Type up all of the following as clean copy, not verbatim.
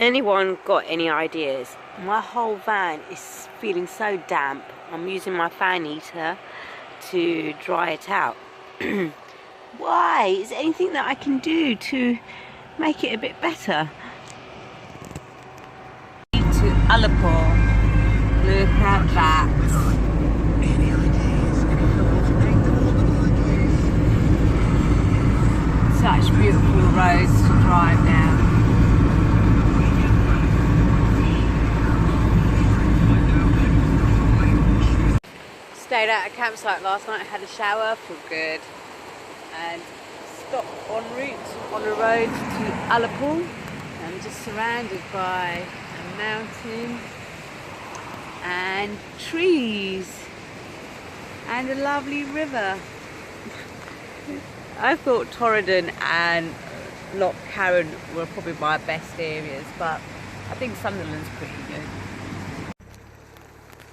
Anyone got any ideas? My whole van is feeling so damp. I'm using my fan heater to dry it out. Why? Is there anything that I can do to make it a bit better? To Ullapool. Look at that. Such beautiful roads to drive down. Stayed at a campsite last night, had a shower, feel good, and stopped en route on the road to Ullapool. I'm just surrounded by a mountain and trees and a lovely river. I thought Torridon and Loch Carron were probably my best areas, but I think Sunderland's pretty good.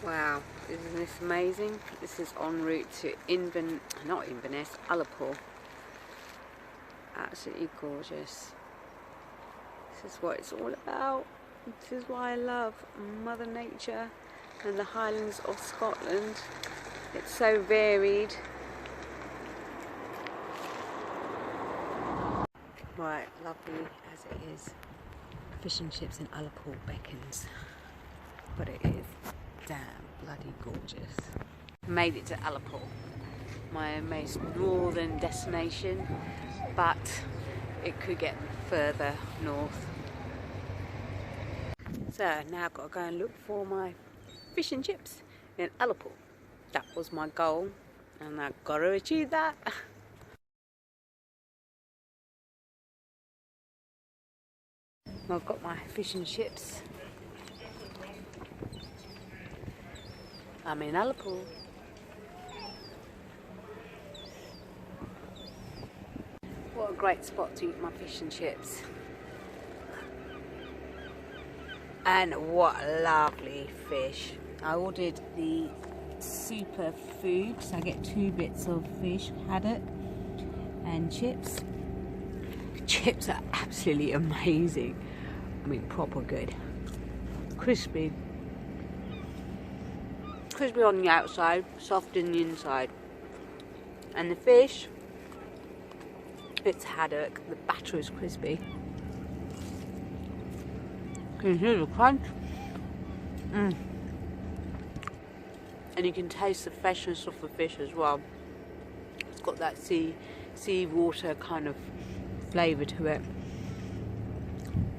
Wow, isn't this amazing? This is en route to Ullapool. Absolutely gorgeous. This is what it's all about. This is why I love Mother Nature and the Highlands of Scotland. It's so varied. Right, lovely as it is. Fish and chips in Ullapool beckons. But it is damn bloody gorgeous. Made it to Ullapool, my most northern destination, but it could get further north. So now I've got to go and look for my fish and chips in Ullapool. That was my goal, and I've got to achieve that. I've got my fish and chips. I'm in Ullapool. What a great spot to eat my fish and chips. And what lovely fish. I ordered the super food, so I get 2 bits of fish, haddock and chips. Chips are absolutely amazing. I mean, proper good. Crispy. Crispy on the outside, soft in the inside. And the fish, it's haddock. The batter is crispy. Can you hear the crunch? And you can taste the freshness of the fish as well. It's got that sea water kind of flavour to it.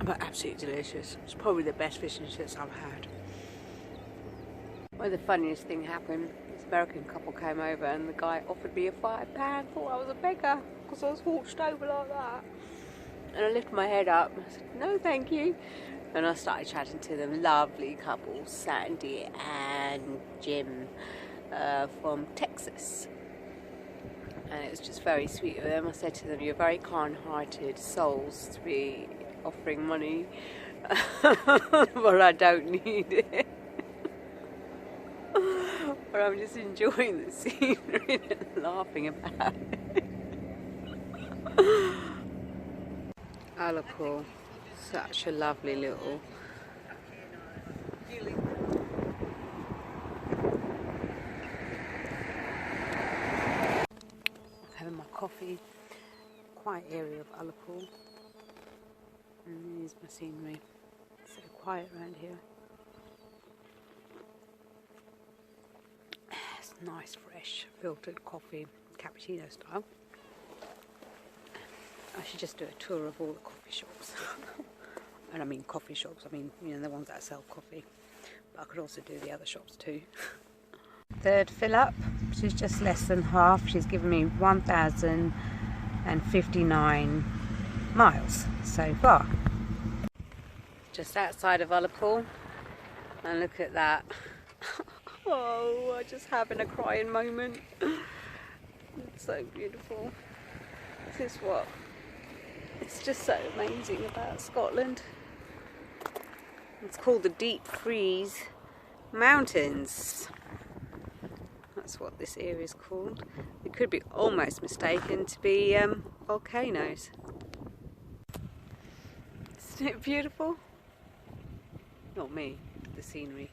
But absolutely delicious. It's probably the best fish and chips I've had. Well, the funniest thing happened. This American couple came over and the guy offered me a £5. Thought I was a beggar because I was hunched over like that. And I lifted my head up and I said, no thank you. And I started chatting to them. Lovely couple, Sandy and Jim from Texas. And it was just very sweet of them. I said to them, you're very kind-hearted souls to be offering money, but I don't need it. But I'm just enjoying the scenery and laughing about it. Ullapool, such a lovely little having my coffee. Quiet area of Ullapool. And here's my scenery. It's so quiet around here. It's nice, fresh, filtered coffee, cappuccino style. I should just do a tour of all the coffee shops. And I mean coffee shops, I mean, you know, the ones that sell coffee. But I could also do the other shops too. Third fill up, she's just less than half. She's given me 1,059 miles so far. Just outside of Ullapool, and look at that. Oh, I'm just having a crying moment. It's so beautiful. This is what it's just so amazing about Scotland. It's called the Deep Freeze Mountains. That's what this area is called. It could be almost mistaken to be volcanoes. Isn't it beautiful? Not me, the scenery.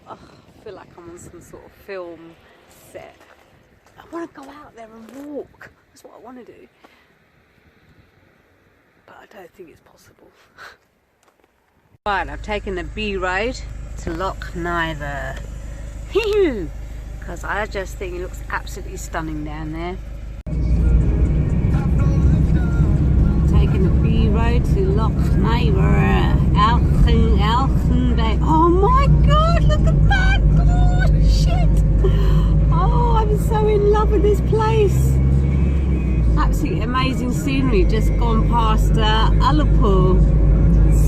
Oh, I feel like I'm on some sort of film set. I want to go out there and walk. That's what I want to do. But I don't think it's possible. Right, I've taken the B road to Loch Neither. Because I just think it looks absolutely stunning down there. Taking the B road to Loch Neither. Oh my god, look at that! Oh shit! Oh, I'm so in love with this place. Absolutely amazing scenery. Just gone past Ullapool,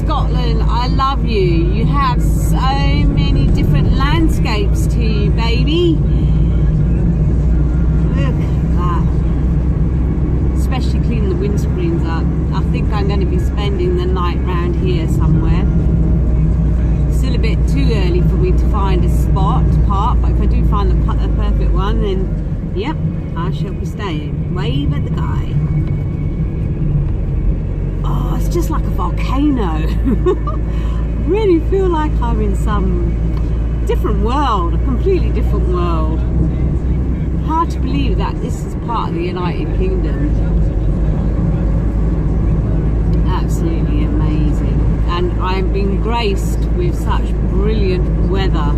Scotland. I love you. You have so many different landscapes to you, baby. Look at that. Especially cleaning the windscreens up. I think I'm going to be spending the night round here somewhere. Still a bit too early for me to find a spot to park, but if I do find the perfect one, then yep, I shall be staying. Wave at the guy. Oh, it's just like a volcano. Really feel like I'm in some different world, a completely different world. Hard to believe that this is part of the United Kingdom. Absolutely amazing. And I'm being graced with such brilliant weather.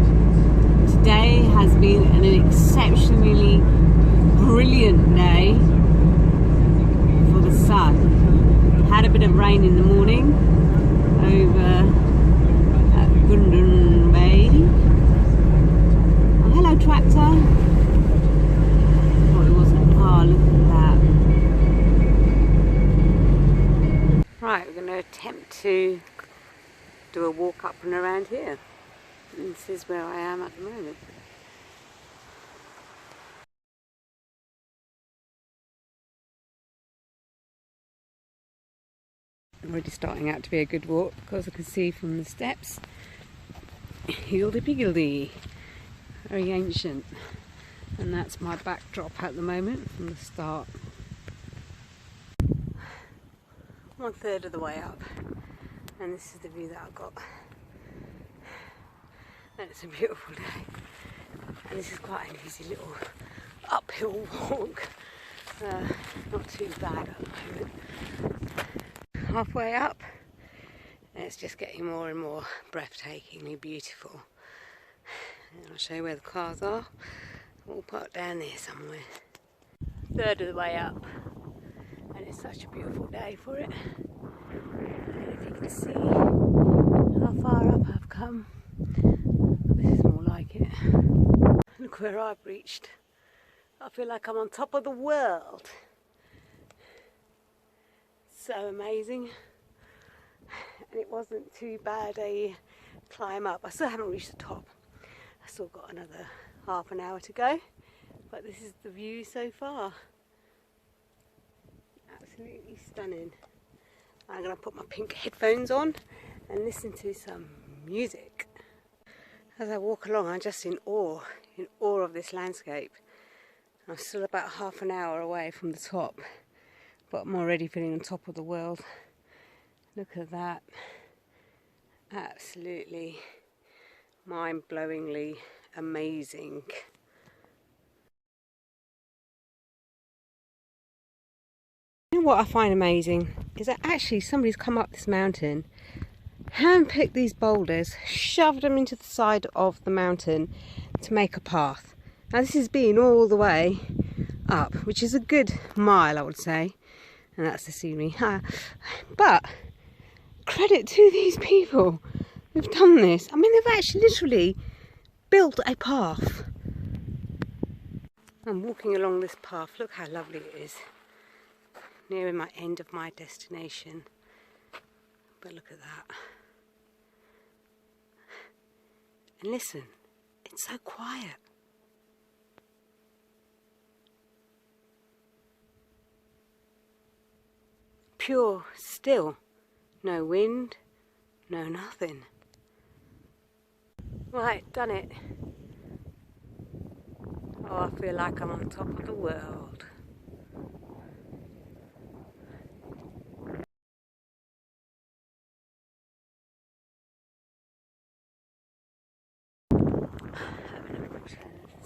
Today has been an exceptionally brilliant day for the sun. Had a bit of rain in the morning over at Gundon Bay. Oh, hello tractor. Oh, it wasn't. Oh, look at that. Right, we're going to attempt to do a walk up and around here. And this is where I am at the moment. Already starting out to be a good walk because I can see from the steps, higgledy-piggledy, very ancient, and that's my backdrop at the moment from the start. 1/3 of the way up, and this is the view that I've got, and it's a beautiful day, and this is quite an easy little uphill walk, not too bad at the moment. Halfway up, and it's just getting more and more breathtakingly beautiful. And I'll show you where the cars are, all parked down there somewhere. 1/3 of the way up, and it's such a beautiful day for it. And if you can see how far up I've come, this is more like it. Look where I've reached. I feel like I'm on top of the world. So amazing, and it wasn't too bad a climb up. I still haven't reached the top. I still got another half an hour to go, but this is the view so far. Absolutely stunning. I'm going to put my pink headphones on and listen to some music. As I walk along, I'm just in awe of this landscape. I'm still about half an hour away from the top, but I'm already feeling on top of the world. Look at that. Absolutely mind-blowingly amazing. You know what I find amazing is that actually somebody's come up this mountain, hand-picked these boulders, shoved them into the side of the mountain to make a path. Now this has been all the way up, which is a good mile, I would say. And that's the scenery. But credit to these people who've done this. I mean, they've actually literally built a path. I'm walking along this path. Look how lovely it is. Nearing my end of my destination. But look at that. And listen, it's so quiet. Pure, still, no wind, no nothing. Right, done it. Oh, I feel like I'm on top of the world.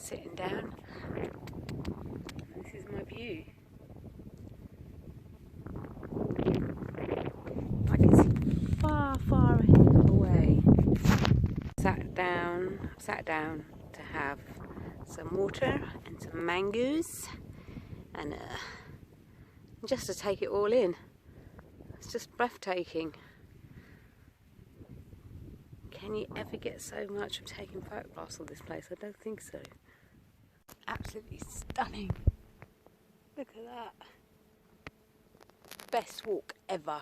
sitting down. This is my view. I can see far, far away. Sat down to have some water and some mangoes, and just to take it all in. It's just breathtaking. Can you ever get so much from taking photographs of this place? I don't think so. Absolutely stunning. Look at that. Best walk ever.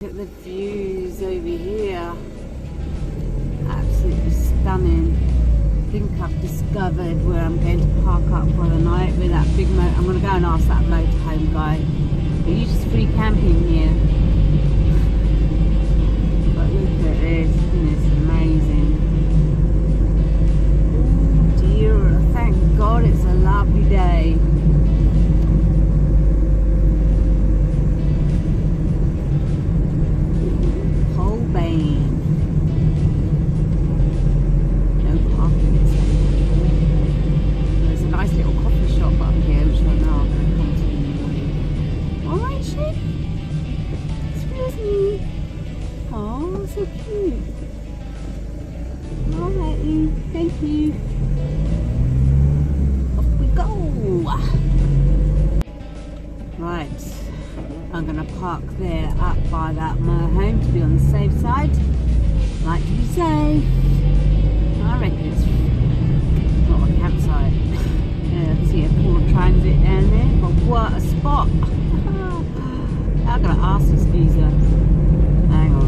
Look at the views over here. Absolutely stunning. I think I've discovered where I'm going to park up for the night with that big motor. I'm going to go and ask that motorhome guy. Are you just free camping here? But look at this, isn't this amazing? Oh dear, thank God it's a lovely day. So cute. Alrighty, thank you. Off we go. Right, I'm gonna park there up by that motorhome to be on the safe side. Like to be safe. I reckon it's not a campsite. Yeah, I can see a Ford Transit down there, but what a spot. I'm gonna ask this geezer. Hang on.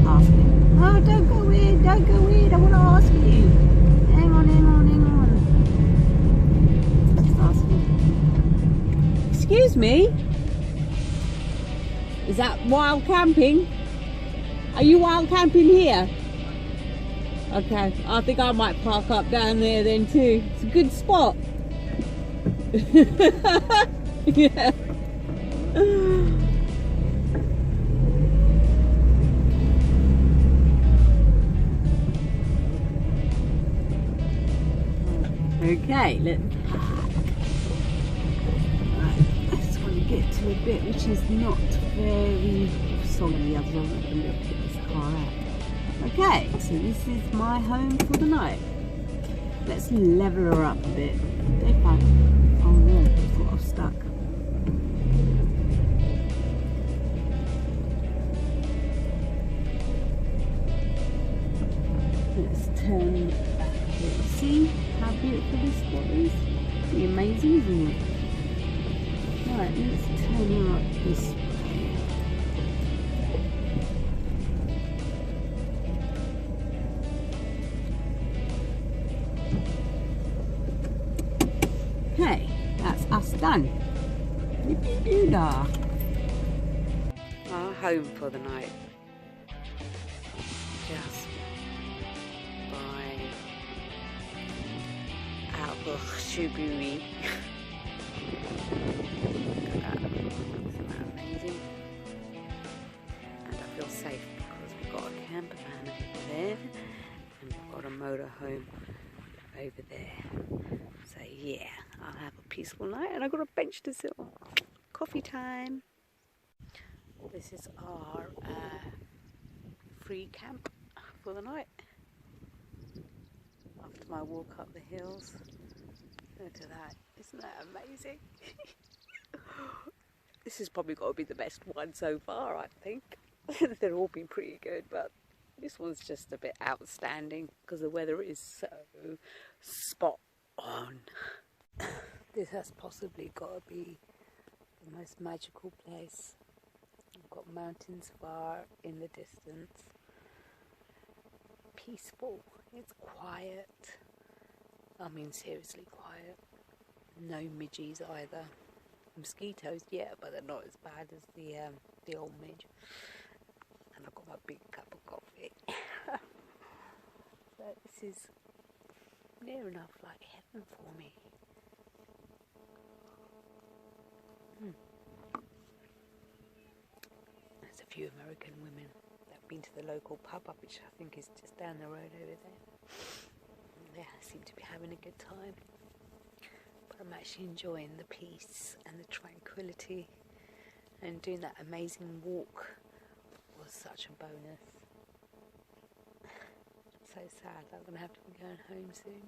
Ask him. Oh, don't go in, I want to ask you. Hang on. Just ask him. Excuse me? Is that wild camping? Are you wild camping here? Okay, I think I might park up down there then too. It's a good spot. Yeah. Okay, let's park. Right, I just want to get to a bit which is not very soggy. I don't want to get this car out. Okay, so this is my home for the night. Let's level her up a bit. Don't find. Oh no, I thought I was stuck. Let's turn back a bit. See how beautiful this spot is? Pretty amazing, isn't it? Right, let's turn her up this way. Okay, that's us done. Yippee-doo-dah. Our home for the night. Just Shuburi. Look at that. Isn't that amazing? And I feel safe because we've got a camper van over there and we've got a motorhome over there. So yeah, I'll have a peaceful night and I've got a bench to sit on. Coffee time. This is our free camp for the night. After my walk up the hills. Look at that. Isn't that amazing? This has probably got to be the best one so far, I think. They've all been pretty good, but this one's just a bit outstanding because the weather is so spot on. This has possibly got to be the most magical place. We've got mountains far in the distance. Peaceful. It's quiet. I mean, seriously quiet. No midges either. Mosquitoes, yeah, but they're not as bad as the old midge. And I've got my big cup of coffee. So this is near enough like heaven for me. few American women that have been to the local pub up, which I think is just down the road over there. Yeah, seem to be having a good time. But I'm actually enjoying the peace and the tranquility, and doing that amazing walk was such a bonus. So sad that I'm going to have to be going home soon.